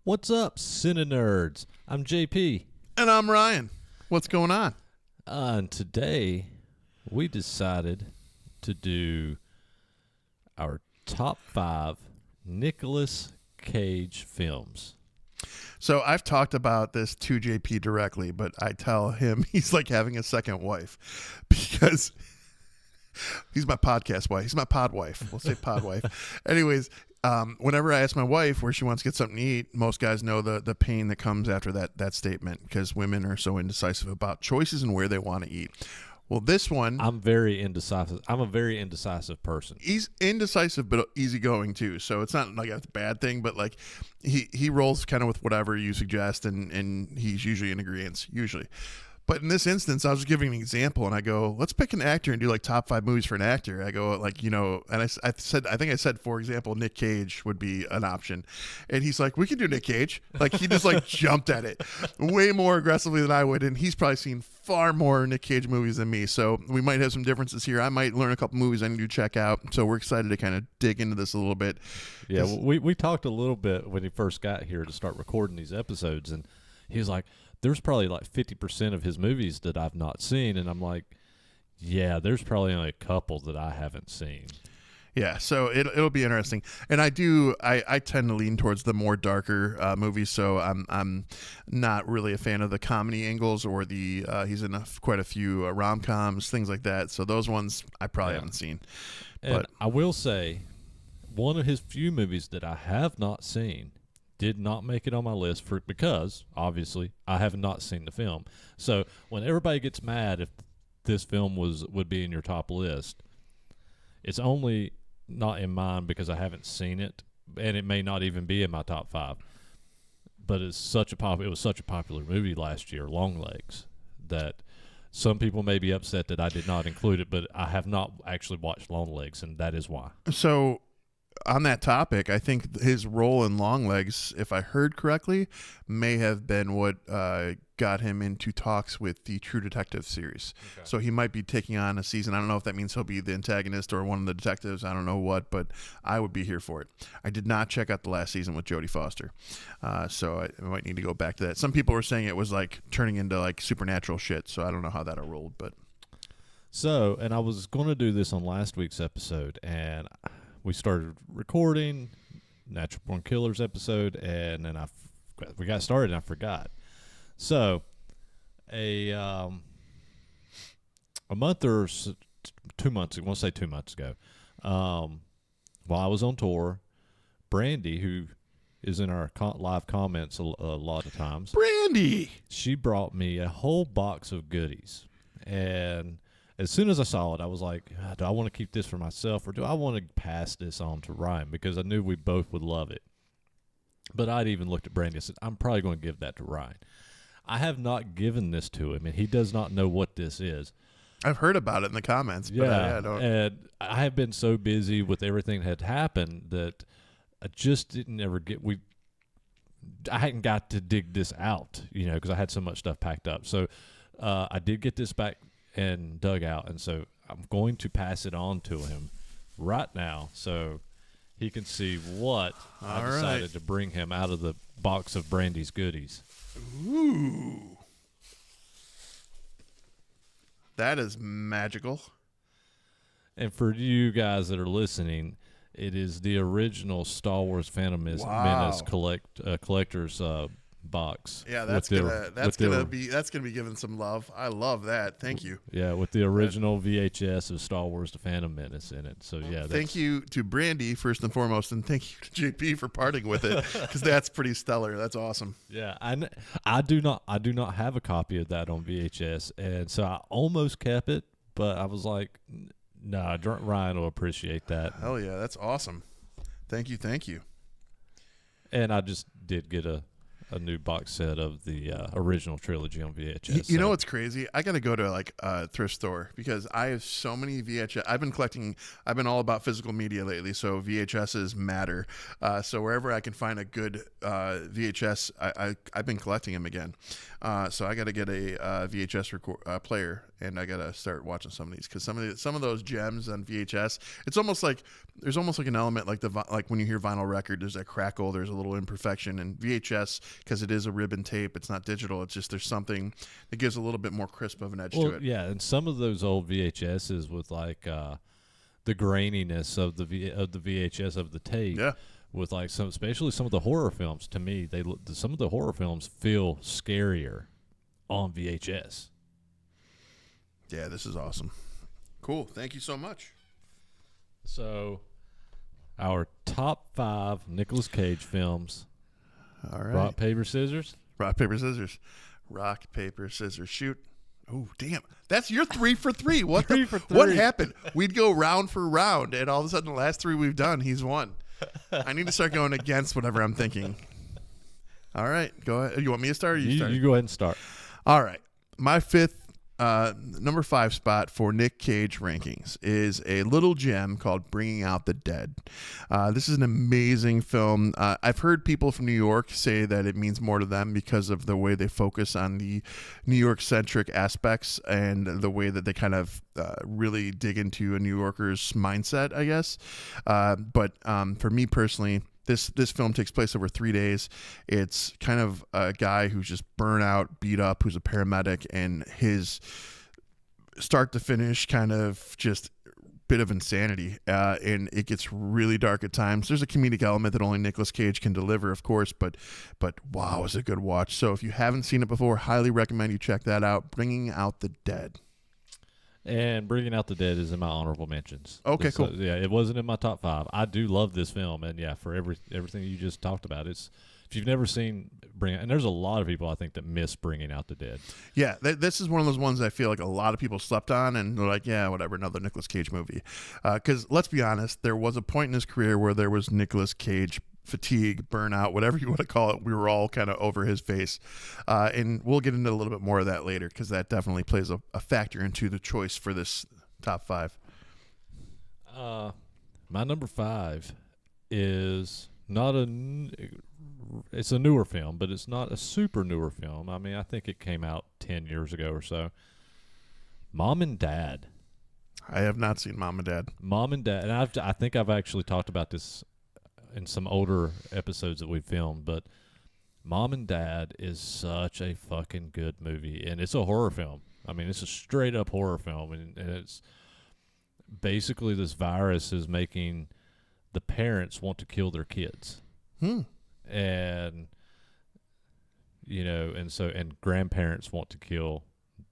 What's up, CineNerds? I'm JP. And I'm Ryan. What's going on? And today, we decided to do our top 5 Nicolas Cage films. So I've talked about this to JP directly, but I tell him he's like having a second wife because he's my podcast wife. He's my pod wife. We'll say pod wife. Anyways, whenever I ask my wife where she wants to get something to eat, most guys know the pain that comes after that statement because women are so indecisive about choices and where they want to eat. Well, this one... I'm very indecisive. I'm a very indecisive person. He's indecisive but easygoing too, so it's not like a bad thing, but like he rolls kind of with whatever you suggest, and he's usually in agreement, usually. But in this instance, I was giving an example, and I go, let's pick an actor and do like top 5 movies for an actor. I go like, and I think I said, for example, Nic Cage would be an option. And he's like, we can do Nic Cage. Like he just like jumped at it way more aggressively than I would. And he's probably seen far more Nic Cage movies than me. So we might have some differences here. I might learn a couple movies I need to check out. So we're excited to kind of dig into this a little bit. Yeah, we talked a little bit when he first got here to start recording these episodes, and he was like, there's probably like 50% of his movies that I've not seen. And I'm like, yeah, there's probably only a couple that I haven't seen. Yeah, so it'll be interesting. And I tend to lean towards the more darker movies, so I'm not really a fan of the comedy angles or the he's in quite a few rom-coms, things like that. So those ones I probably haven't seen. And but I will say, one of his few movies that I have not seen did not make it on my list because obviously I have not seen the film. So when everybody gets mad if this film would be in your top list, it's only not in mine because I haven't seen it, and it may not even be in my top 5. But it was such a popular movie last year, Longlegs, that some people may be upset that I did not include it, but I have not actually watched Longlegs, and that is why. So on that topic, I think his role in Longlegs, if I heard correctly, may have been what got him into talks with the True Detective series. Okay. So he might be taking on a season. I don't know if that means he'll be the antagonist or one of the detectives. I don't know what, but I would be here for it. I did not check out the last season with Jodie Foster, so I might need to go back to that. Some people were saying it was like turning into like supernatural shit, so I don't know how that rolled. But so, and I was going to do this on last week's episode, and we started recording Natural Born Killers episode, and then we got started and I forgot. So a month or 2 months, I want to say 2 months ago, while I was on tour, Brandy, who is in our live comments a lot of times, Brandy, she brought me a whole box of goodies, and as soon as I saw it, I was like, do I want to keep this for myself or do I want to pass this on to Ryan? Because I knew we both would love it. But I'd even looked at Brandy and said, I'm probably going to give that to Ryan. I have not given this to him, and he does not know what this is. I've heard about it in the comments. But I don't. And I have been so busy with everything that had happened that I just didn't ever I hadn't got to dig this out, because I had so much stuff packed up. So I did get this back and dug out, and so I'm going to pass it on to him right now so he can see what I decided to bring him out of the box of Brandy's goodies. Ooh. That is magical. And for you guys that are listening, it is the original Star Wars Phantom Menace collector's box. Yeah, that's gonna be given some love. I love that. Thank you. Yeah, with the original VHS of Star Wars: The Phantom Menace in it. So yeah, thank you to Brandy first and foremost, and thank you to JP for parting with it because that's pretty stellar. That's awesome. Yeah, I do not have a copy of that on VHS, and so I almost kept it, but I was like, nah, Ryan will appreciate that. Hell yeah, that's awesome. Thank you. And I just did get a a new box set of the original trilogy on VHS. You know what's crazy? I got to go to like a thrift store because I have so many VHS. I've been all about physical media lately, so VHSs matter. So wherever I can find a good VHS, I've been collecting them again. So I got to get a VHS player, and I got to start watching some of these because some of those gems on VHS, it's almost like there's almost like an element like when you hear vinyl record, there's that crackle, there's a little imperfection, and VHS, because it is a ribbon tape, it's not digital, it's just there's something that gives a little bit more crisp of an edge to it. Yeah, and some of those old VHSs with like the graininess of the VHS of the tape. Yeah. With like especially some of the horror films, to me, some of the horror films feel scarier on VHS. Yeah, this is awesome. Cool. Thank you so much. So, our top 5 Nicolas Cage films. All right. Rock, paper, scissors. Rock, paper, scissors. Rock, paper, scissors, shoot. Oh, damn. That's your 3 for 3. What 3 for 3. What happened? We'd go round for round, and all of a sudden the last 3 we've done, he's won. I need to start going against whatever I'm thinking. All right. Go ahead. You want me to start or you start? You go ahead and start. All right. My number 5 spot for Nic Cage rankings is a little gem called Bringing Out the Dead. This is an amazing film. I've heard people from New York say that it means more to them because of the way they focus on the New York-centric aspects and the way that they kind of really dig into a New Yorker's mindset, I guess. But for me personally, this film takes place over 3 days. It's kind of a guy who's just burnt out, beat up, who's a paramedic, and his start to finish kind of just bit of insanity. And it gets really dark at times. There's a comedic element that only Nicolas Cage can deliver, of course, but wow, it's a good watch. So if you haven't seen it before, highly recommend you check that out. Bringing Out the Dead. And Bringing Out the Dead is in my honorable mentions. Okay, cool. Yeah, it wasn't in my top 5. I do love this film, and yeah, for everything you just talked about, if you've never seen and there's a lot of people I think that miss Bringing Out the Dead. Yeah, this is one of those ones I feel like a lot of people slept on, and they're like, yeah, whatever, another Nicolas Cage movie. Because let's be honest, there was a point in his career where there was Nicolas Cage fatigue, burnout, whatever you want to call it. We were all kind of over his face. And we'll get into a little bit more of that later because that definitely plays a factor into the choice for this top 5. My number 5 is it's a newer film, but it's not a super newer film. I mean, I think it came out 10 years ago or so. Mom and Dad. I have not seen Mom and Dad. Mom and Dad. And I think I've actually talked about this in some older episodes that we filmed, but Mom and Dad is such a fucking good movie, and it's a horror film. I mean, it's a straight up horror film, and it's basically this virus is making the parents want to kill their kids. And and grandparents want to kill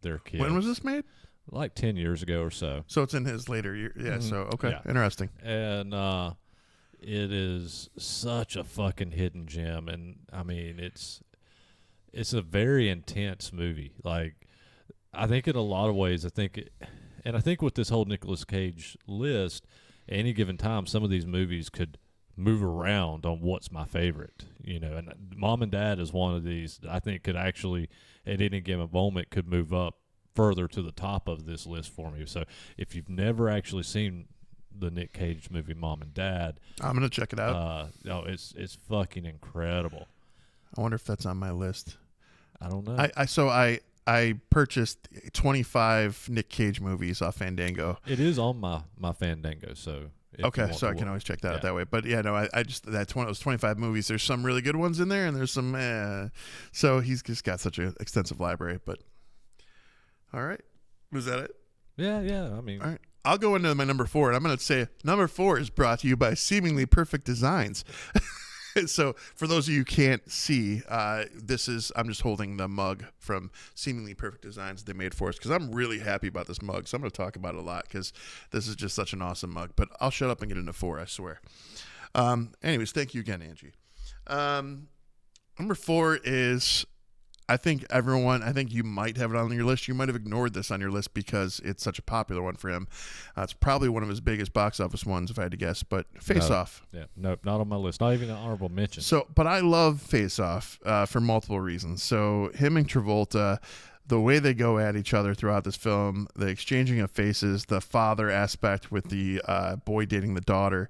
their kids. When was this made? Like 10 years ago or so. So it's in his later year. Yeah, so okay. Yeah. Interesting. And it is such a fucking hidden gem, and I mean it's a very intense movie. Like, I think in a lot of ways, I think with this whole Nicolas Cage list, at any given time, some of these movies could move around on what's my favorite, and Mom and Dad is one of these that I think could actually, at any given moment, could move up further to the top of this list for me. So if you've never actually seen the Nic Cage movie Mom and Dad, I'm gonna check it out. It's fucking incredible. I wonder if that's on my list. I don't know. I purchased 25 Nic Cage movies off Fandango. It is on my Fandango, so okay, so I can always check that out that way. But yeah, no, I just those 25 movies. There's some really good ones in there, and there's some. So he's just got such an extensive library. But all right, was that it? Yeah. I mean, all right. I'll go into my number 4, and I'm going to say number 4 is brought to you by Seemingly Perfect Designs. So for those of you who can't see, I'm just holding the mug from Seemingly Perfect Designs they made for us because I'm really happy about this mug. So I'm going to talk about it a lot because this is just such an awesome mug. But I'll shut up and get into 4, I swear. Anyways, thank you again, Angie. Number 4 is, I think you might have it on your list. You might have ignored this on your list because it's such a popular one for him. It's probably one of his biggest box office ones, if I had to guess. But Face Off. Yeah, nope, not on my list. Not even an honorable mention. So, but I love Face Off for multiple reasons. So, him and Travolta, the way they go at each other throughout this film, the exchanging of faces, the father aspect with the boy dating the daughter.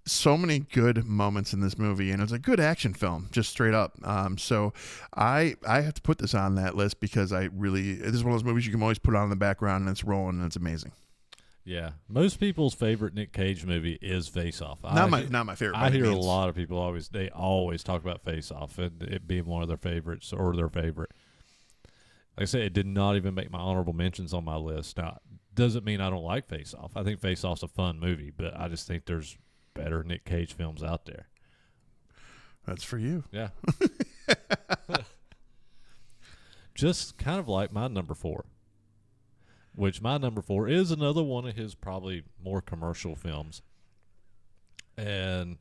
So many good moments in this movie, and it's a good action film, just straight up. So I have to put this on that list because this is one of those movies you can always put on in the background and it's rolling and it's amazing. Yeah, most people's favorite Nic Cage movie is Face Off. Not my favorite. I hear a lot of people always talk about Face Off and it being one of their favorites or their favorite. Like I said, it did not even make my honorable mentions on my list. Now, doesn't mean I don't like Face Off. I think Face Off's a fun movie, but I just think there's better Nic Cage films out there. That's for you. Yeah. Just kind of like my number 4, which my number 4 is another one of his probably more commercial films. And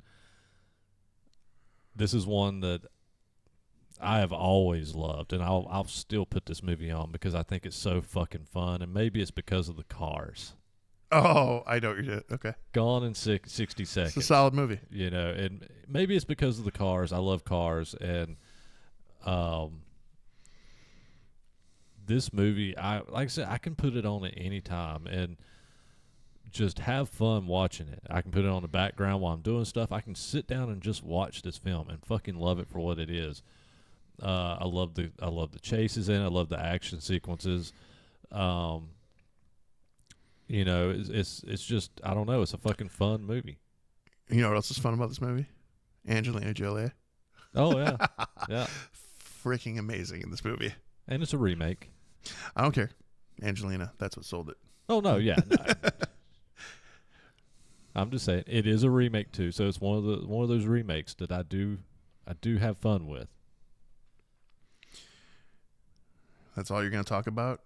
this is one that I have always loved, and I'll still put this movie on because I think it's so fucking fun, and maybe it's because of the cars. Oh, I know what you're doing. Okay. Gone in 60 seconds. It's a solid movie. You know, and maybe it's because of the cars. I love cars, and this movie, like I said, I can put it on at any time and just have fun watching it. I can put it on the background while I'm doing stuff. I can sit down and just watch this film and fucking love it for what it is. I love the chases in it. I love the action sequences. You know, it's just, I don't know, it's a fucking fun movie. You know what else is fun about this movie? Angelina Jolie. Oh, yeah. Yeah. Freaking amazing in this movie. And it's a remake. I don't care. Angelina, that's what sold it. Oh, no, yeah. No. I'm just saying, it is a remake, too, so it's one of those remakes that I do have fun with. That's all you're going to talk about?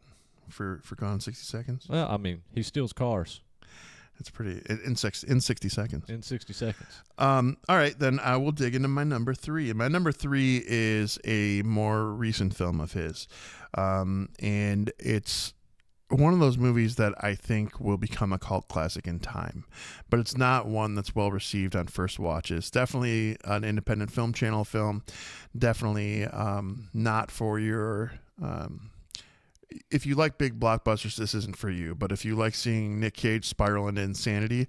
For Gone in 60 Seconds? Well, I mean, he steals cars. It's pretty in 60 seconds. In 60 seconds. All right, then I will dig into my number 3. And my number 3 is a more recent film of his. And it's one of those movies that I think will become a cult classic in time. But it's not one that's well received on first watches. Definitely an independent film channel film. Definitely not for your... if you like big blockbusters, this isn't for you. But if you like seeing Nic Cage spiral into insanity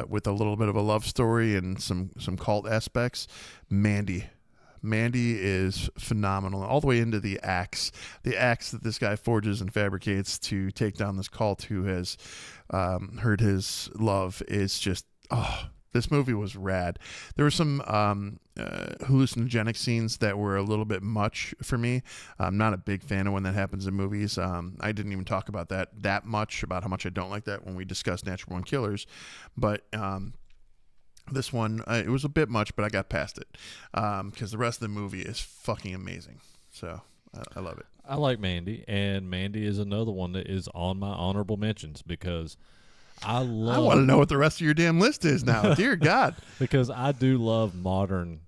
with a little bit of a love story and some cult aspects, Mandy is phenomenal. All the way into the axe that this guy forges and fabricates to take down this cult who has heard his love is just, this movie was rad. There were some hallucinogenic scenes that were a little bit much for me. I'm not a big fan of when that happens in movies. I didn't even talk about that much, about how much I don't like that when we discussed Natural Born Killers. But this one, it was a bit much, but I got past it because the rest of the movie is fucking amazing. So I love it. I like Mandy, and Mandy is another one that is on my honorable mentions because I want to know what the rest of your damn list is now. Dear God. Because I do love modern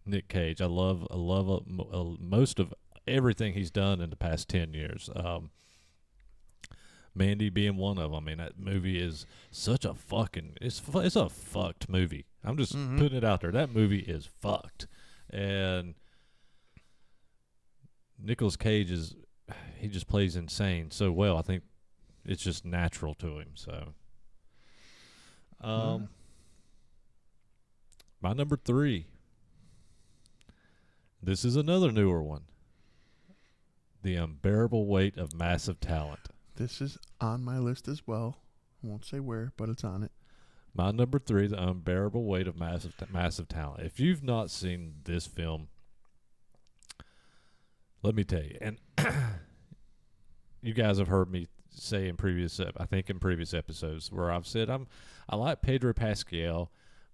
Nic Cage. I love most of everything he's done in the past 10 years. Mandy being one of them. I mean, that movie is such a fucking... It's a fucked movie. I'm just putting it out there. That movie is fucked. And Nicolas Cage he just plays insane so well. I think it's just natural to him. So, my number 3. This is another newer one. The Unbearable Weight of Massive Talent. This is on my list as well. I won't say where, but it's on it. My number 3, The Unbearable Weight of Massive Talent. If you've not seen this film, let me tell you, and you guys have heard me say in previous episodes where I've said I like Pedro Pascal,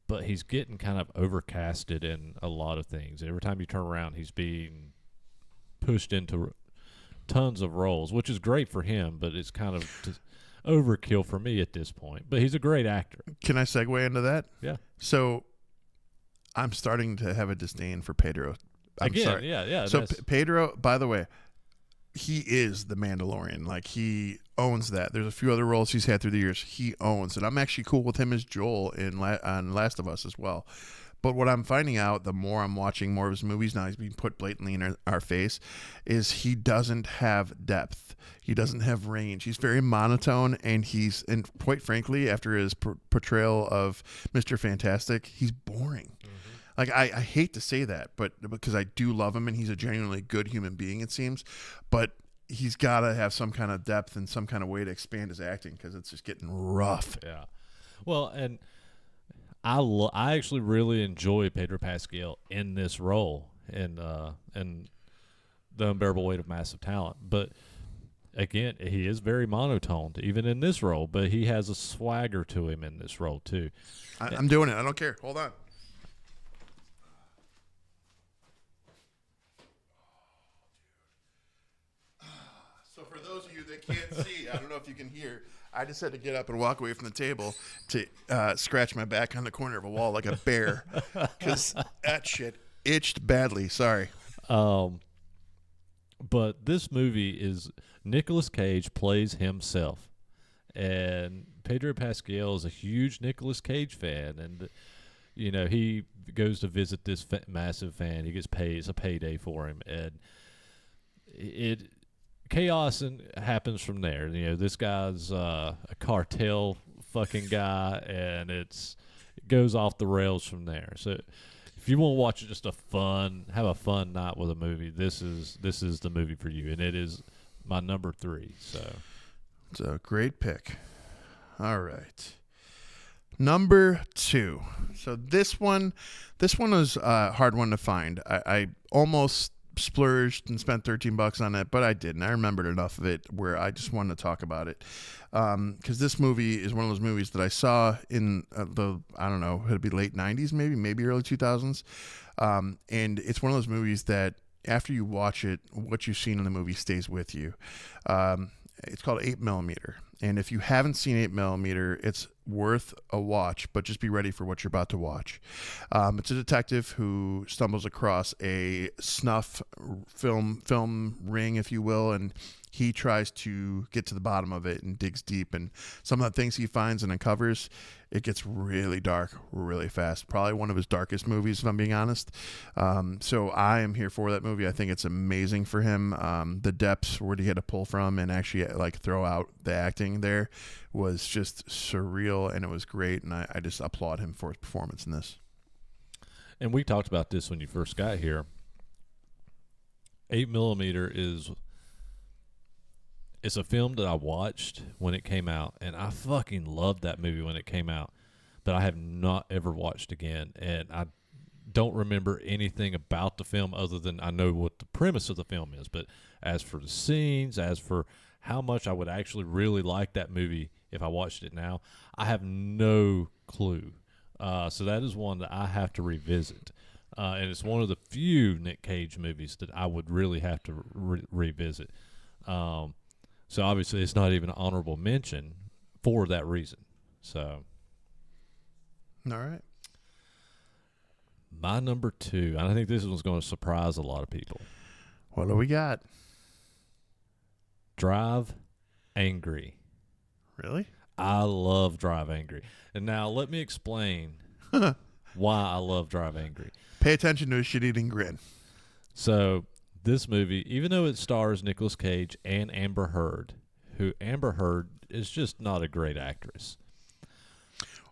but he's getting kind of overcasted in a lot of things. Every time you turn around, he's being pushed into tons of roles, which is great for him, but it's kind of overkill for me at this point. But he's a great actor. Can I segue into that? Yeah. So I'm starting to have a disdain for Pedro I'm Again, sorry. yeah. So Pedro, by the way, he is the Mandalorian. Like, he owns that. There's a few other roles he's had through the years. He owns it. I'm actually cool with him as Joel on Last of Us as well. But what I'm finding out, the more I'm watching more of his movies now, he's being put blatantly in our face, is he doesn't have depth. He doesn't have range. He's very monotone, and quite frankly, after his portrayal of Mr. Fantastic, he's boring. Like, I hate to say that, but because I do love him, and he's a genuinely good human being, it seems. But he's got to have some kind of depth and some kind of way to expand his acting, because it's just getting rough. Yeah. Well, and I actually really enjoy Pedro Pascal in this role in The Unbearable Weight of Massive Talent. But again, he is very monotoned, even in this role. But he has a swagger to him in this role too. I'm doing it. I don't care. Hold on. So for those of you that can't see, I don't know if you can hear, I just had to get up and walk away from the table to scratch my back on the corner of a wall like a bear, because that shit itched badly. Sorry. But this movie is Nicolas Cage plays himself, and Pedro Pascal is a huge Nicolas Cage fan, and he goes to visit this massive fan. He gets paid; it's a payday for him, and chaos happens from there. This guy's a cartel fucking guy, and it goes off the rails from there. So if you want to watch just have a fun night with a movie, this is the movie for you, and it is my number 3. So it's a great pick. All right, number 2. So this one was a hard one to find. I almost splurged and spent $13 on it, but I didn't. I remembered enough of it where I just wanted to talk about it, because this movie is one of those movies that I saw in I don't know, it'd be late 90s, maybe early 2000s, and it's one of those movies that after you watch it, what you've seen in the movie stays with you. It's called 8mm, and if you haven't seen 8mm, it's worth a watch, but just be ready for what you're about to watch. It's a detective who stumbles across a snuff film ring, if you will, and he tries to get to the bottom of it and digs deep, and some of the things he finds and uncovers, it gets really dark really fast. Probably one of his darkest movies, if I'm being honest. So I am here for that movie. I think it's amazing for him. The depths where he had to pull from and actually throw out the acting there was just surreal, and it was great, and I just applaud him for his performance in this. And we talked about this when you first got here. 8mm it's a film that I watched when it came out, and I fucking loved that movie when it came out, but I have not ever watched again, and I don't remember anything about the film other than I know what the premise of the film is. But as for the scenes, as for how much I would actually really like that movie if I watched it now, I have no clue. So that is one that I have to revisit. And it's one of the few Nic Cage movies that I would really have to revisit. So obviously it's not even an honorable mention for that reason. So, all right. My number 2, and I think this one's going to surprise a lot of people. What do we got? Drive Angry. Really? I love Drive Angry. And now let me explain why I love Drive Angry. Pay attention to his shit-eating grin. So this movie, even though it stars Nicolas Cage and Amber Heard, who Amber Heard is just not a great actress.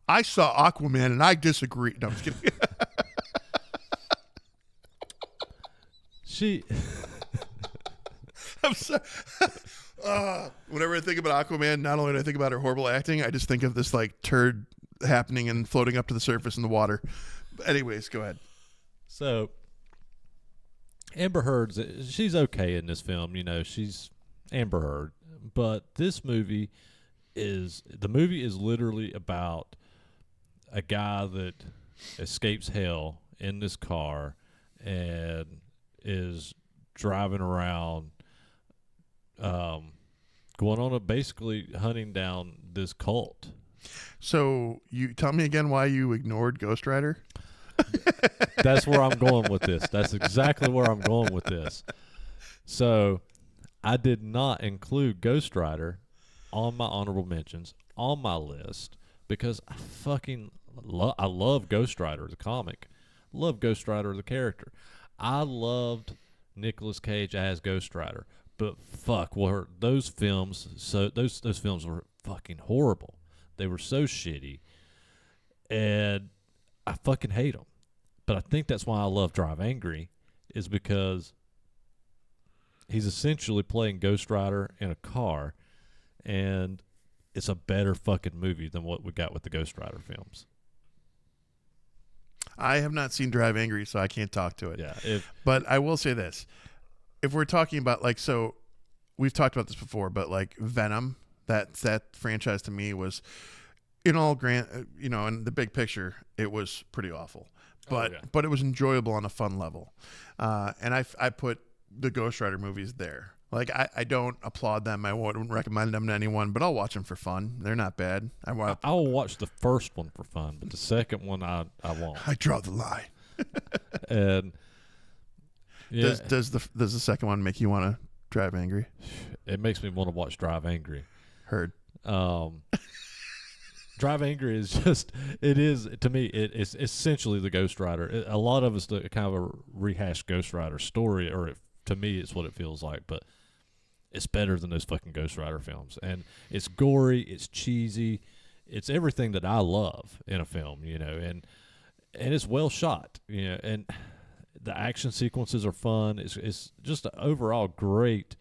I saw Aquaman, and I disagree. No, I'm just kidding. I'm sorry. Whenever I think about Aquaman, not only do I think about her horrible acting, I just think of this turd happening and floating up to the surface in the water. But anyways, go ahead. So Amber Heard, she's okay in this film. She's Amber Heard. But this movie is literally about a guy that escapes hell in this car and is driving around, going on basically hunting down this cult. So you tell me again why you ignored Ghost Rider? That's where I'm going with this. That's exactly where I'm going with this. So I did not include Ghost Rider on my honorable mentions on my list because I fucking I love Ghost Rider the comic. Love Ghost Rider the character. I loved Nicolas Cage as Ghost Rider. But fuck, were those films so those films were fucking horrible. They were so shitty. And I fucking hate them. But I think that's why I love Drive Angry is because he's essentially playing Ghost Rider in a car, and it's a better fucking movie than what we got with the Ghost Rider films. I have not seen Drive Angry, so I can't talk to it. Yeah, but I will say this. If we're talking about, like, so we've talked about this before, but like Venom, that franchise to me was, in all in the big picture, it was pretty awful. But it was enjoyable on a fun level. And I put the Ghost Rider movies there. Like, I don't applaud them. I wouldn't recommend them to anyone, but I'll watch them for fun. They're not bad. I'll watch the first one for fun, but the second one I won't. I draw the line. And yeah, does the second one make you want to Drive Angry? It makes me want to watch Drive Angry. Heard. Drive Angry is just, it is, to me, it's essentially the Ghost Rider. A lot of it's the kind of a rehashed Ghost Rider story, or to me, it's what it feels like, but it's better than those fucking Ghost Rider films. And it's gory, it's cheesy, it's everything that I love in a film, and it's well shot, and the action sequences are fun. It's just an overall great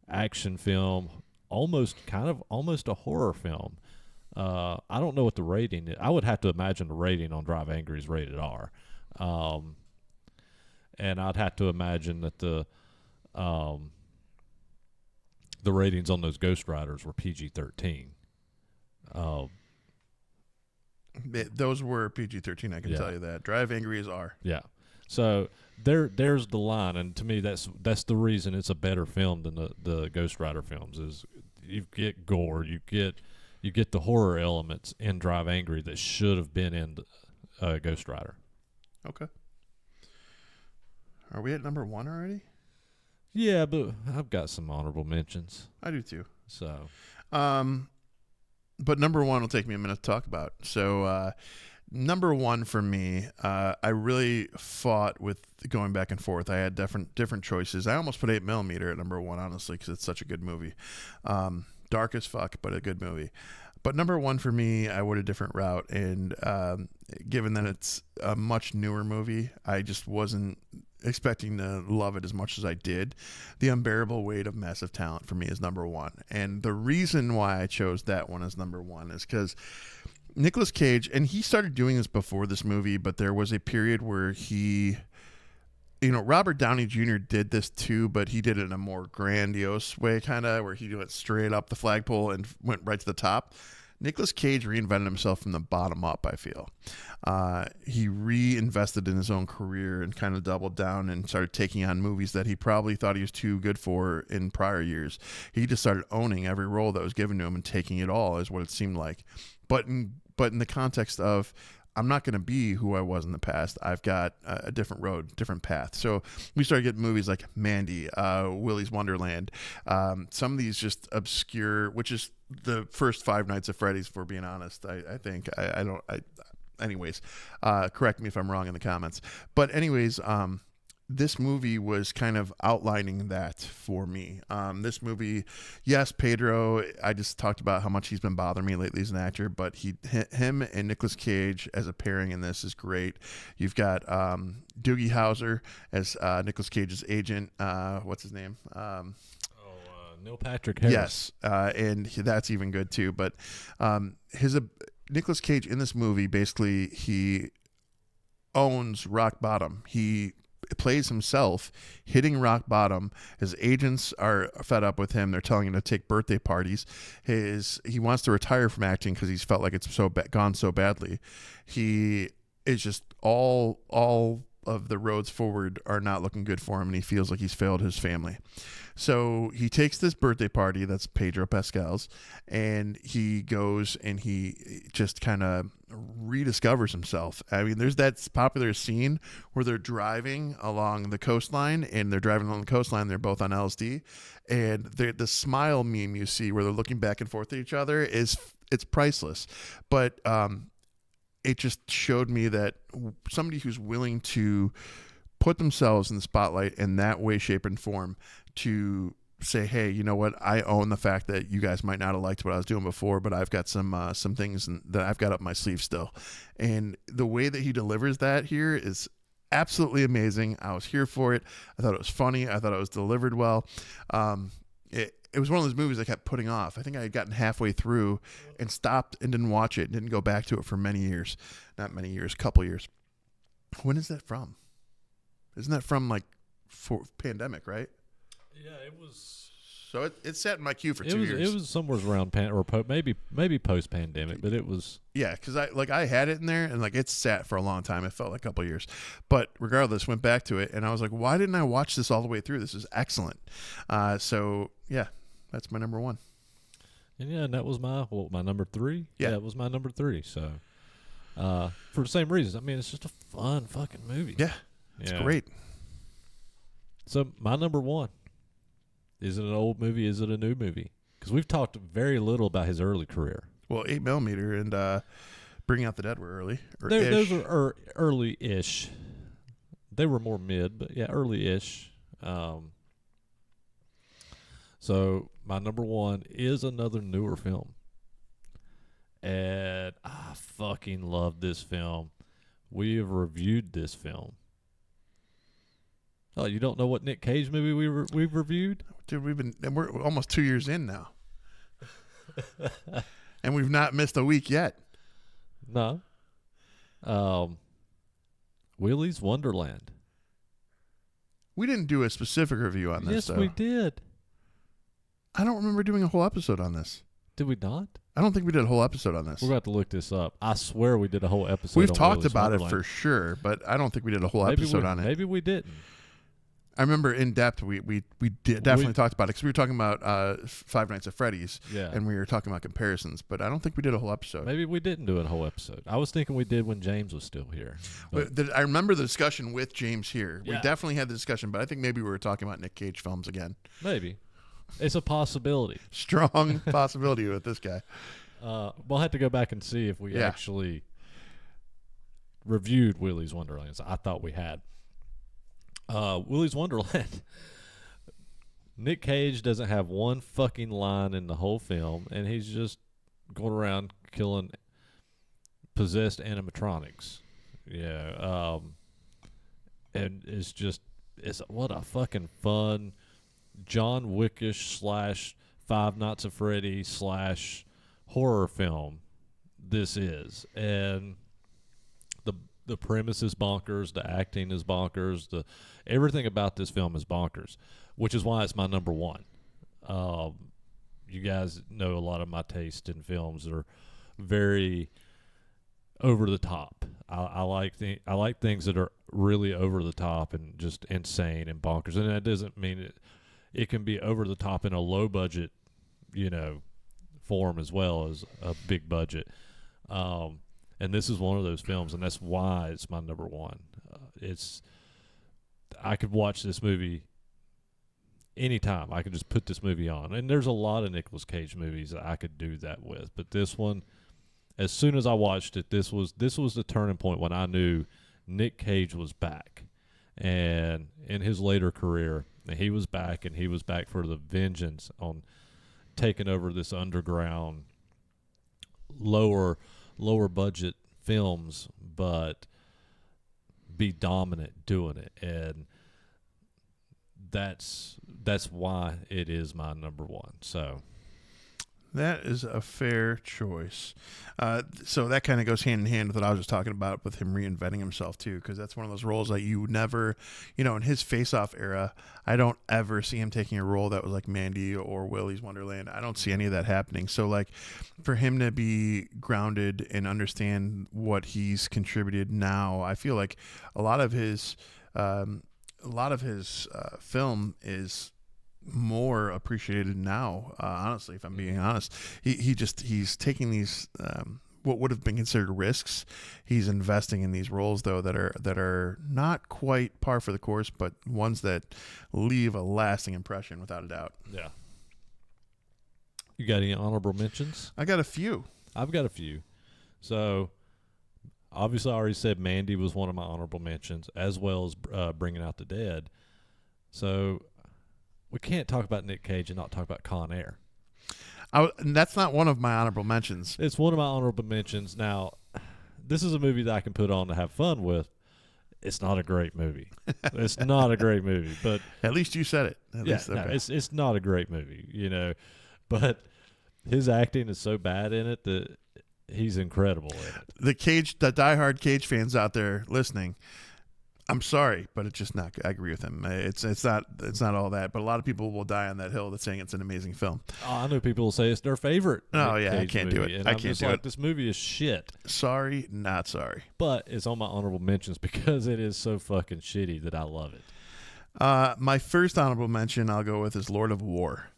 action film, almost a horror film. I don't know what the rating is. I would have to imagine the rating on Drive Angry is rated R. And I'd have to imagine that the ratings on those Ghost Riders were PG-13. Those were PG-13, I can tell you that. Drive Angry is R. Yeah. So there's the line, and to me that's the reason it's a better film than the Ghost Rider films. Is you get gore, you get the horror elements in Drive Angry that should have been in Ghost Rider. Okay. Are we at number 1 already? Yeah, but I've got some honorable mentions. I do too. So, but number 1 will take me a minute to talk about. So, number 1 for me, I really fought with going back and forth. I had different choices. I almost put 8mm at number 1, honestly, because it's such a good movie. Dark as fuck, but a good movie. But number 1 for me, I went a different route, and given that it's a much newer movie, I just wasn't expecting to love it as much as I did. The Unbearable Weight of Massive Talent for me is number 1, and the reason why I chose that one as number 1 is because Nicolas Cage, and he started doing this before this movie, but there was a period where he, Robert Downey Jr. did this too, but he did it in a more grandiose way, kind of, where he went straight up the flagpole and went right to the top. Nicolas Cage reinvented himself from the bottom up, I feel. He reinvested in his own career and kind of doubled down and started taking on movies that he probably thought he was too good for in prior years. He just started owning every role that was given to him and taking it all, is what it seemed like. But in the context of, I'm not going to be who I was in the past. I've got a different road, different path. So we started getting movies like Mandy, Willy's Wonderland, some of these just obscure, which is the first Five Nights at Freddy's, for being honest. I think anyways, correct me if I'm wrong in the comments. But anyways, this movie was kind of outlining that for me. This movie, yes, Pedro, I just talked about how much he's been bothering me lately as an actor, but him and Nicolas Cage as a pairing in this is great. You've got Doogie Howser as Nicolas Cage's agent. What's his name? Neil Patrick Harris. Yes, and that's even good too. But Nicolas Cage in this movie, basically, he owns rock bottom. He plays himself hitting rock bottom. His agents are fed up with him. They're telling him to take birthday parties. He wants to retire from acting because he's felt like it's gone so badly. He is just all of the roads forward are not looking good for him, and he feels like he's failed his family. So he takes this birthday party that's Pedro Pascal's, and he goes and he just kind of rediscovers himself. I mean, there's that popular scene where they're driving along the coastline, and they're driving along the coastline. They're both on LSD, and the smile meme you see where they're looking back and forth at each other it's priceless. But it just showed me that somebody who's willing to put themselves in the spotlight in that way, shape, and form to say, hey, you know what? I own the fact that you guys might not have liked what I was doing before, but I've got some things that I've got up my sleeve still. And the way that he delivers that here is absolutely amazing. I was here for it. I thought it was funny. I thought it was delivered well. It was one of those movies I kept putting off. I think I had gotten halfway through and stopped and didn't watch it and didn't go back to it for many years. Not many years, couple years. When is that from? Isn't that from like for pandemic, right? Yeah, it was. So it sat in my queue for 2 years. It was somewhere around maybe post pandemic, but it was. Yeah, because I had it in there and like it sat for a long time. It felt like a couple years, but regardless, went back to it and I was like, why didn't I watch this all the way through? This is excellent. So yeah, that's my number one. And that was my number 3. Yeah, it was my number 3. So for the same reasons. I mean, it's just a fun fucking movie. Yeah. It's great. So my number 1. Is it an old movie? Is it a new movie? Because we've talked very little about his early career. Well, 8mm and Bring Out the Dead were early. Those were early-ish. They were more mid, but yeah, early-ish. So my number 1 is another newer film. And I fucking love this film. We have reviewed this film. Oh, you don't know what Nic Cage movie we've reviewed? Dude, we're almost 2 years in now. And we've not missed a week yet. No. Willy's Wonderland. We didn't do a specific review on this, yes, though. we did. I don't remember doing a whole episode on this. Did we not? I don't think we did a whole episode on this. We're going to have to look this up. I swear we did a whole episode We've on talked Willy's about Wonderland. it for sure, but I don't think we did a whole episode on it. Maybe we didn't. I remember in depth we definitely talked about it because we were talking about Five Nights at Freddy's, and we were talking about comparisons, but I don't think we did a whole episode. Maybe we didn't do a whole episode. I was thinking we did when James was still here. But I remember the discussion with James here. Yeah. We definitely had the discussion, but I think maybe we were talking about Nic Cage films again. Maybe. It's a possibility. Strong possibility with this guy. We'll have to go back and see if we actually reviewed Willy's Wonderland. I thought we had. Willy's Wonderland. Nic Cage doesn't have one fucking line in the whole film, and he's just going around killing possessed animatronics. Yeah. And it's what a fucking fun John Wickish / Five Nights at Freddy / horror film this is. And the premise is bonkers, the acting is bonkers, everything about this film is bonkers, which is why it's my number 1. You guys know a lot of my taste in films that are very over the top. I like things that are really over the top and just insane and bonkers. And that doesn't mean it can be over the top in a low budget, form as well as a big budget. And this is one of those films, and that's why it's my number 1. I could watch this movie anytime. I could just put this movie on. And there's a lot of Nicolas Cage movies that I could do that with. But this one, as soon as I watched it, this was the turning point when I knew Nic Cage was back. And in his later career, he was back, and he was back for the vengeance on taking over this underground, lower budget films, but be dominant doing it. And that's why it is my number 1. So that is a fair choice. So that kind of goes hand in hand with what I was just talking about with him reinventing himself too, because that's one of those roles that you never, in his Face-Off era, I don't ever see him taking a role that was like Mandy or Willy's Wonderland. I don't see any of that happening. So like for him to be grounded and understand what he's contributed now, I feel like a lot of his film is more appreciated now, honestly, if I'm being honest. He's taking these what would have been considered risks. He's investing in these roles though that are not quite par for the course, but ones that leave a lasting impression without a doubt. Yeah. You got any honorable mentions? I got a few. I've got a few. So, obviously, I already said Mandy was one of my honorable mentions, as well as Bringing Out the Dead. So, we can't talk about Nic Cage and not talk about Con Air. And that's not one of my honorable mentions. It's one of my honorable mentions. Now, this is a movie that I can put on to have fun with. It's not a great movie. It's not a great movie, but at least you said it. It's not a great movie, you know. But his acting is so bad in it that he's incredible in it. The diehard Cage fans out there listening, I'm sorry, but it's just not. I agree with him. It's not all that. But a lot of people will die on that hill that's saying it's an amazing film. Oh, I know people will say it's their favorite. Oh Nick yeah, Cage I can't movie, do it. And I I'm can't just do like, it. this movie is shit. Sorry, not sorry. But it's on my honorable mentions because it is so fucking shitty that I love it. My first honorable mention I'll go with is Lord of War.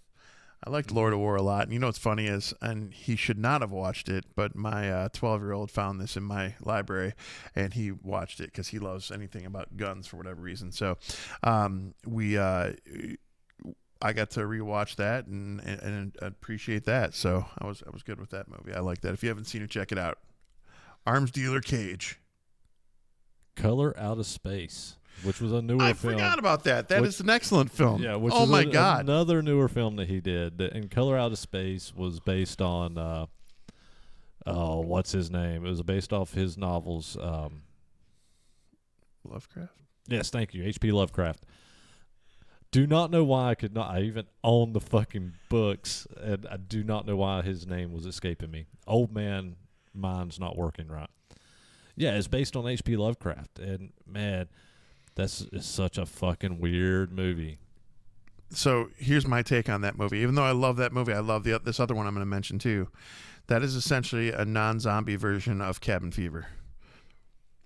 I liked Lord of War a lot. And you know what's funny is, and he should not have watched it, but my 12-year-old found this in my library, and he watched it because he loves anything about guns for whatever reason. So I got to rewatch that and appreciate that. So I was good with that movie. I like that. If you haven't seen it, check it out. Arms Dealer Cage. Color Out of Space, which was a newer film. I forgot about that. That is an excellent film. Yeah, which oh is my God. Another newer film that he did. And Color Out of Space was based on, what's his name? It was based off his novels. Lovecraft? Yes, thank you. H.P. Lovecraft. Do not know why I even own the fucking books, and I do not know why his name was escaping me. Old man mind's not working right. Yeah, it's based on H.P. Lovecraft, and man, it's such a fucking weird movie. So here's my take on that movie. Even though I love that movie, I love this other one I'm going to mention too. That is essentially a non-zombie version of Cabin Fever.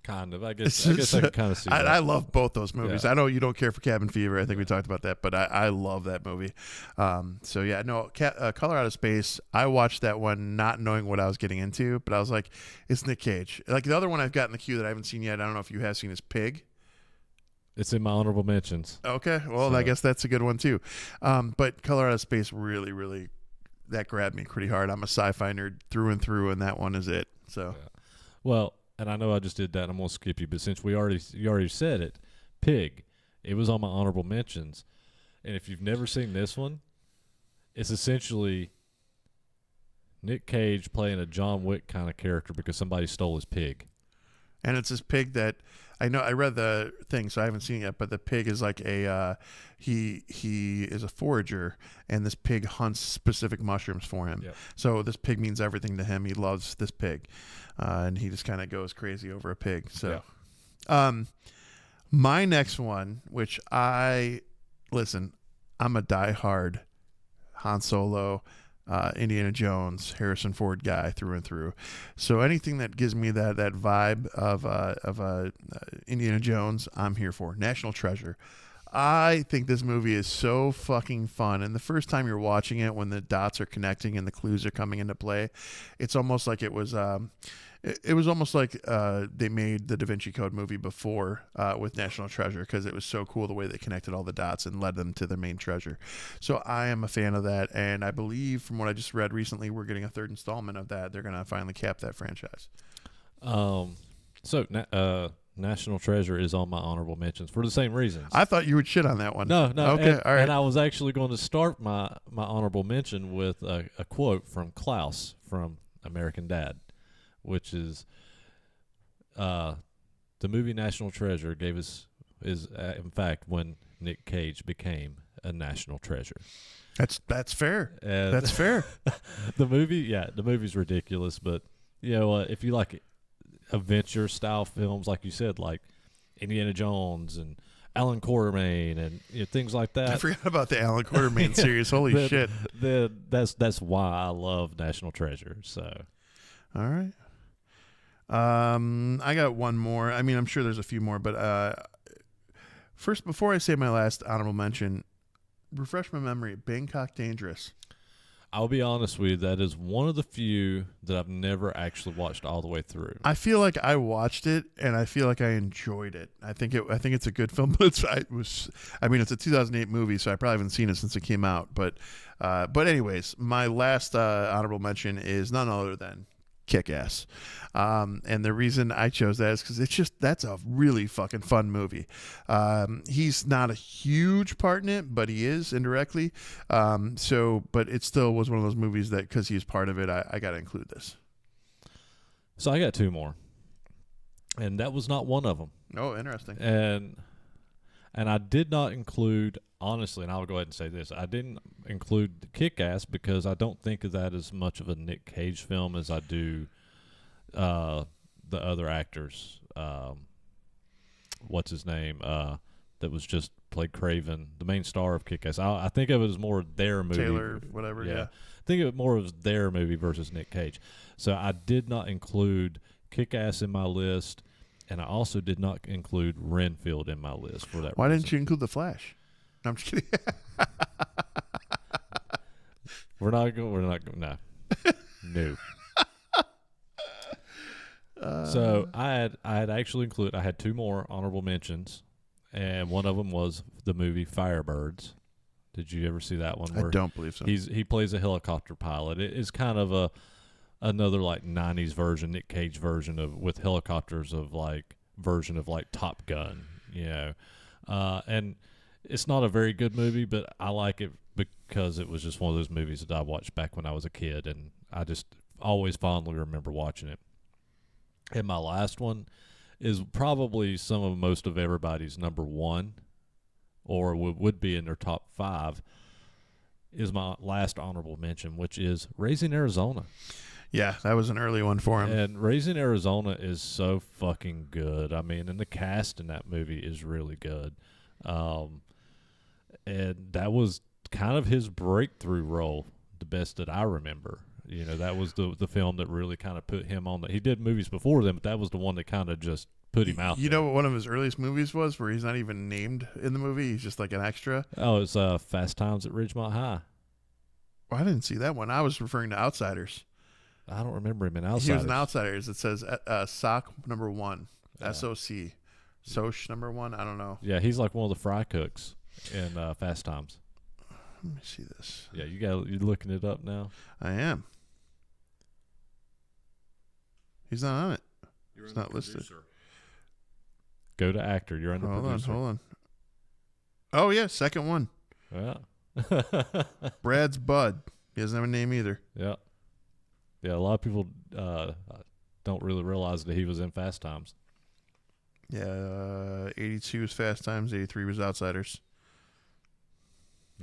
Kind of. I guess I can kind of see that. I love both those movies. Yeah. I know you don't care for Cabin Fever. I think we talked about that, but I love that movie. So yeah, no, Color Out of Space, I watched that one not knowing what I was getting into, but I was like, it's Nic Cage. Like the other one I've got in the queue that I haven't seen yet, I don't know if you have seen, is Pig. It's in my honorable mentions. Okay, well, So. I guess that's a good one too. But Color Out of Space really, really, that grabbed me pretty hard. I'm a sci-fi nerd through and through, and that one is it. So, Yeah. Well, and I know I just did that, and I'm gonna skip you, but since you already said it, Pig, it was on my honorable mentions, and if you've never seen this one, it's essentially Nic Cage playing a John Wick kind of character because somebody stole his pig. and it's this pig that I know. I read the thing, so I haven't seen it yet. But the pig is like he is a forager, and this pig hunts specific mushrooms for him. Yep. So this pig means everything to him. He loves this pig, and he just kind of goes crazy over a pig. So, my next one, which I'm a diehard Han Solo, Indiana Jones, Harrison Ford guy through and through. So anything that gives me that vibe of Indiana Jones, I'm here for. National Treasure. I think this movie is so fucking fun. And the first time you're watching it, when the dots are connecting and the clues are coming into play, it's almost like it was almost like they made the Da Vinci Code movie before with National Treasure, because it was so cool the way they connected all the dots and led them to the main treasure. So I am a fan of that, and I believe from what I just read recently, we're getting a third installment of that. They're going to finally cap that franchise. National Treasure is on my honorable mentions for the same reasons. I thought you would shit on that one. No. Okay, all right. And I was actually going to start my honorable mention with a quote from Klaus from American Dad, which is the movie National Treasure is in fact when Nic Cage became a national treasure. That's fair. And That's fair. the movie's ridiculous, but you know if you like adventure style films, like you said, like Indiana Jones and Alan Quartermain and things like that. I forgot about the Alan Quartermain series. Holy shit. That's why I love National Treasure. So, all right. I got one more. I mean, I'm sure there's a few more, but first, before I say my last honorable mention, refresh my memory. Bangkok Dangerous. I'll be honest with you, that is one of the few that I've never actually watched all the way through. I feel like I watched it and I feel like I enjoyed it. I think it's a good film, but it's a 2008 movie, so I probably haven't seen it since it came out. But anyways, my last honorable mention is none other than Kick-Ass. And the reason I chose that is because that's a really fucking fun movie. He's not a huge part in it, but he is indirectly. But it still was one of those movies that because he's part of it, I got to include this. So I got two more, and that was not one of them. Oh, interesting. And I did not include, honestly, and I'll go ahead and say this, I didn't include the Kick-Ass because I don't think of that as much of a Nic Cage film as I do the other actors. What's his name? That was just played Craven, the main star of Kick-Ass. I think of it as more their movie. Taylor, whatever, yeah. Think of it more as their movie versus Nic Cage. So I did not include Kick-Ass in my list, and I also did not include Renfield in my list for that Why reason. didn't you include The Flash? No, I'm just kidding. We're not going. No. No. So I had actually included. I had two more honorable mentions, and one of them was the movie Firebirds. Did you ever see that one? I don't believe so. He plays a helicopter pilot. It is kind of another like '90s version, Nic Cage version with helicopters version of Top Gun, and it's not a very good movie, but I like it because it was just one of those movies that I watched back when I was a kid, and I just always fondly remember watching it. And my last one is probably most of everybody's number one, or would be in their top five, is my last honorable mention, which is Raising Arizona. Yeah, that was an early one for him. And Raising Arizona is so fucking good. I mean, and the cast in that movie is really good. And that was kind of his breakthrough role, the best that I remember. That was the film that really kind of put him on. He did movies before them, but that was the one that kind of just put him out there. You know what one of his earliest movies was, where he's not even named in the movie? He's just like an extra. Oh, it's Fast Times at Ridgemont High. Well, I didn't see that one. I was referring to Outsiders. I don't remember him in Outsiders. He was in Outsiders. It says SOC number 1. SOC. SOC number 1. I don't know. Yeah, he's like one of the fry cooks in Fast Times. Let me see this. Yeah, you're looking it up now? I am. He's not on it. It's not listed. Go to actor. You're under producer. Hold on. Oh, yeah, second one. Yeah. Brad's Bud. He doesn't have a name either. Yeah. Yeah, a lot of people don't really realize that he was in Fast Times. Yeah, 82 was Fast Times, 83 was Outsiders.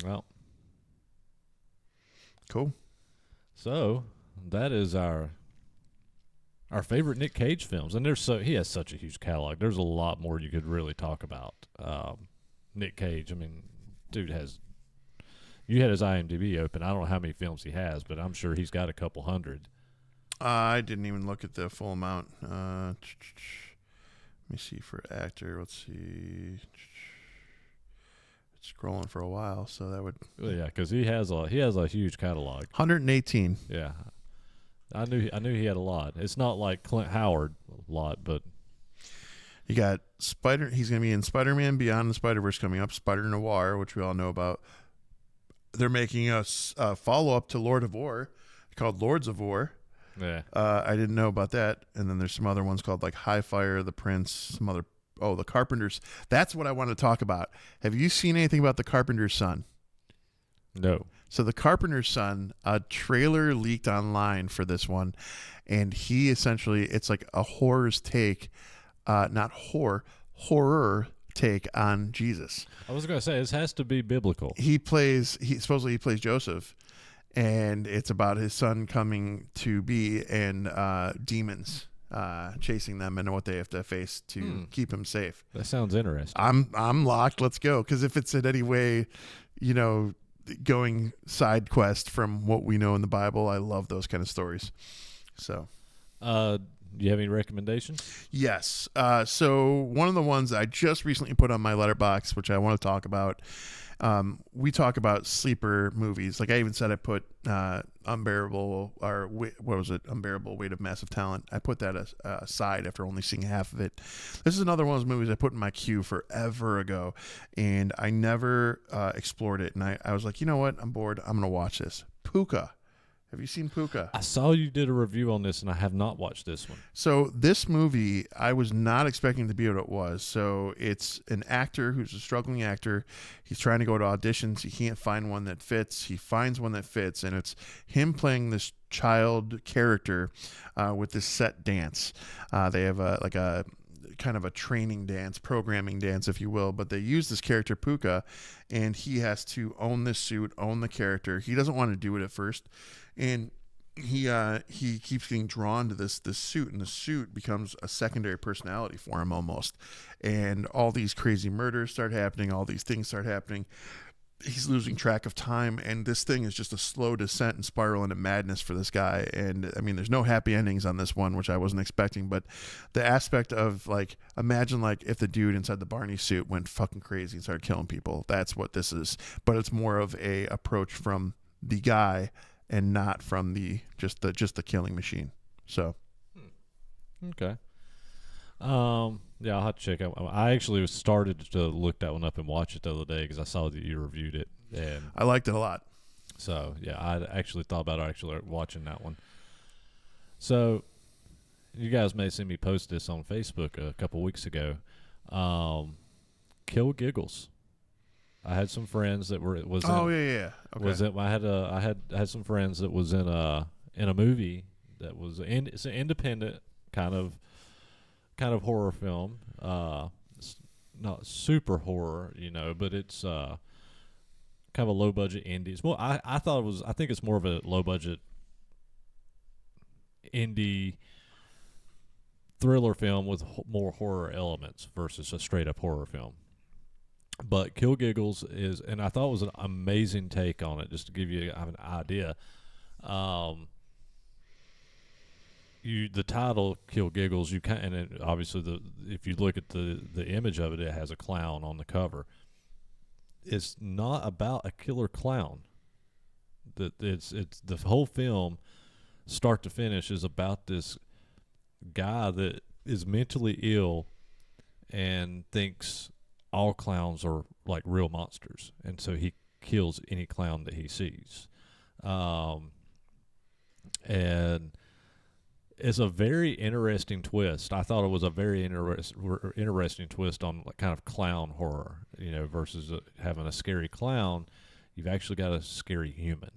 Well. Cool. So, that is our favorite Nic Cage films. And he has such a huge catalog. There's a lot more you could really talk about. Nic Cage, I mean, dude you had his IMDb open. I don't know how many films he has, but I'm sure he's got a couple hundred. I didn't even look at the full amount. Let me see for actor. Let's see. It's scrolling for a while, so that would. Well, yeah, because he has a huge catalog. 118. Yeah, I knew he had a lot. It's not like Clint Howard a lot, but you got He's going to be in Spider-Man Beyond the Spider-Verse coming up. Spider Noir, which we all know about. They're making a follow-up to Lord of War called Lords of War. Yeah. I didn't know about that. And then there's some other ones called like High Fire, The Prince, The Carpenter's. That's what I want to talk about. Have you seen anything about The Carpenter's Son? No. So The Carpenter's Son, a trailer leaked online for this one. And he essentially, it's like a horror's take, horror take on Jesus. I was going to say, this has to be biblical. Supposedly he plays Joseph. And it's about his son coming to be and demons chasing them and what they have to face to keep him safe. That sounds interesting. I'm locked. Let's go. Because if it's in any way, going side quest from what we know in the Bible, I love those kind of stories. So, Do you have any recommendations? Yes. So one of the ones I just recently put on my letterbox, which I want to talk about, we talk about sleeper movies. Like I even said, I put Unbearable Weight of Massive Talent. I put that aside after only seeing half of it. This is another one of those movies I put in my queue forever ago, and I never explored it. And I was like, you know what? I'm bored. I'm going to watch this. Puka. Have you seen Puka? I saw you did a review on this, and I have not watched this one. So this movie, I was not expecting to be what it was. So it's an actor who's a struggling actor. He's trying to go to auditions. He can't find one that fits. He finds one that fits, and it's him playing this child character with this set dance. They have a kind of a training dance, programming dance, if you will, but they use this character Puka, and he has to own this suit, own the character. He doesn't want to do it at first, and he keeps getting drawn to this suit, and the suit becomes a secondary personality for him almost. And all these crazy murders start happening, all these things start happening. He's losing track of time, and this thing is just a slow descent and spiral into madness for this guy. And I mean, there's no happy endings on this one, which I wasn't expecting, but the aspect of like, imagine like if the dude inside the Barney suit went fucking crazy and started killing people. That's what this is, but it's more of a approach from the guy and not from just the killing machine. So Okay. Yeah, I'll have to check out. I actually started to look that one up and watch it the other day because I saw that you reviewed it, and I liked it a lot. So yeah, I actually thought about actually watching that one. So you guys may see me post this on Facebook a couple weeks ago. Kill Giggles. I had some friends that were Okay. I had some friends that was in a movie that was it's an independent kind of horror film. It's not super horror, but it's kind of a low budget indie. It's more, I think it's more of a low budget indie thriller film with more horror elements versus a straight up horror film. But Kill Giggles is, and I thought it was an amazing take on it, just to give you an idea. The title Kill Giggles, and obviously if you look at the image of it, it has a clown on the cover. It's not about a killer clown. It's the whole film, start to finish, is about this guy that is mentally ill and thinks all clowns are like real monsters, and so he kills any clown that he sees. And it's a very interesting twist. I thought it was a very interesting twist on kind of clown horror, versus having a scary clown. You've actually got a scary human.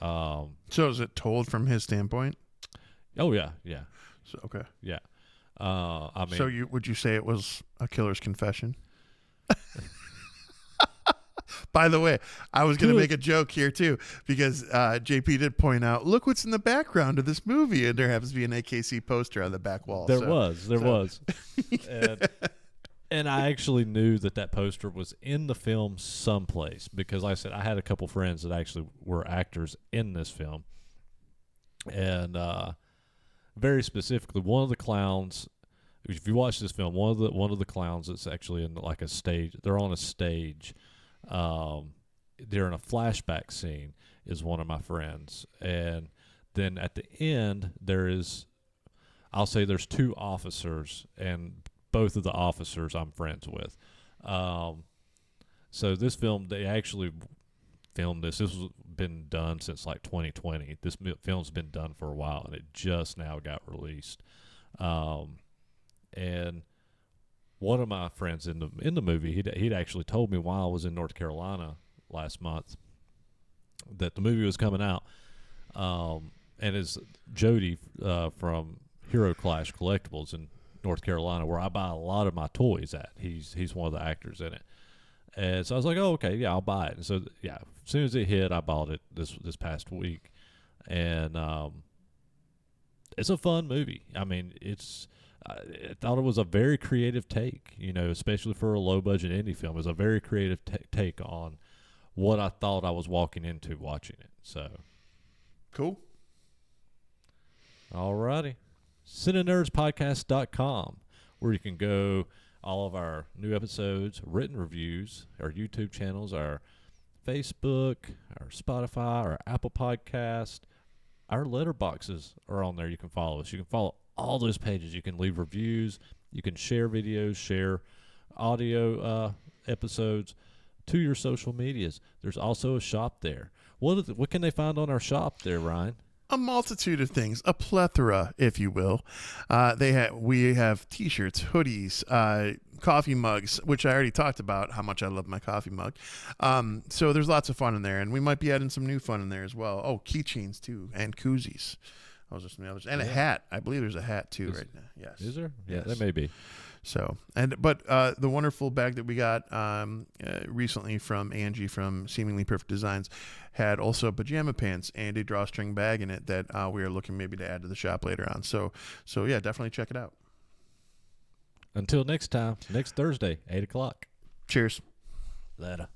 So is it told from his standpoint? Oh yeah. So, okay. Yeah. I mean, so would you say it was a killer's confession? By the way, I was going to make a joke here too, because JP did point out, look what's in the background of this movie, and there happens to be an AKC poster on the back wall. There was. And I actually knew that poster was in the film someplace, because like I said, I had a couple friends that actually were actors in this film. And very specifically, one of the clowns, if you watch this film, one of the clowns that's actually in like a stage, they're on a stage. They're in a flashback scene, is one of my friends. And then at the end, there's two officers, and both of the officers I'm friends with. So this film, they actually filmed this. This has been done since like 2020. This film's been done for a while, and it just now got released. And one of my friends in the movie, he'd actually told me while I was in North Carolina last month that the movie was coming out. And it's Jody from Hero Clash Collectibles in North Carolina, where I buy a lot of my toys at. He's one of the actors in it. And so I was like, oh, okay, yeah, I'll buy it. And so, yeah, as soon as it hit, I bought it this past week. And it's a fun movie. I mean, I thought it was a very creative take, especially for a low-budget indie film. It was a very creative take on what I thought I was walking into watching it. So, cool. All righty. CineNerdsPodcast.com, where you can go all of our new episodes, written reviews, our YouTube channels, our Facebook, our Spotify, our Apple Podcast, our letterboxes are on there. You can follow us. You can follow all those pages. You can leave reviews. You can share videos, share audio episodes to your social medias. There's also a shop there. What can they find on our shop there, Ryan? A multitude of things, a plethora, if you will. We have T-shirts, hoodies, coffee mugs, which I already talked about how much I love my coffee mug. So there's lots of fun in there, and we might be adding some new fun in there as well. Oh, keychains too, and koozies. Those are some others, and a hat. I believe there's a hat too right now. Yes, is there? Yeah, yes. There may be. So, but the wonderful bag that we got recently from Angie from Seemingly Perfect Designs had also pajama pants and a drawstring bag in it that we are looking maybe to add to the shop later on. So yeah, definitely check it out. Until next time, next Thursday, 8 o'clock. Cheers. Later.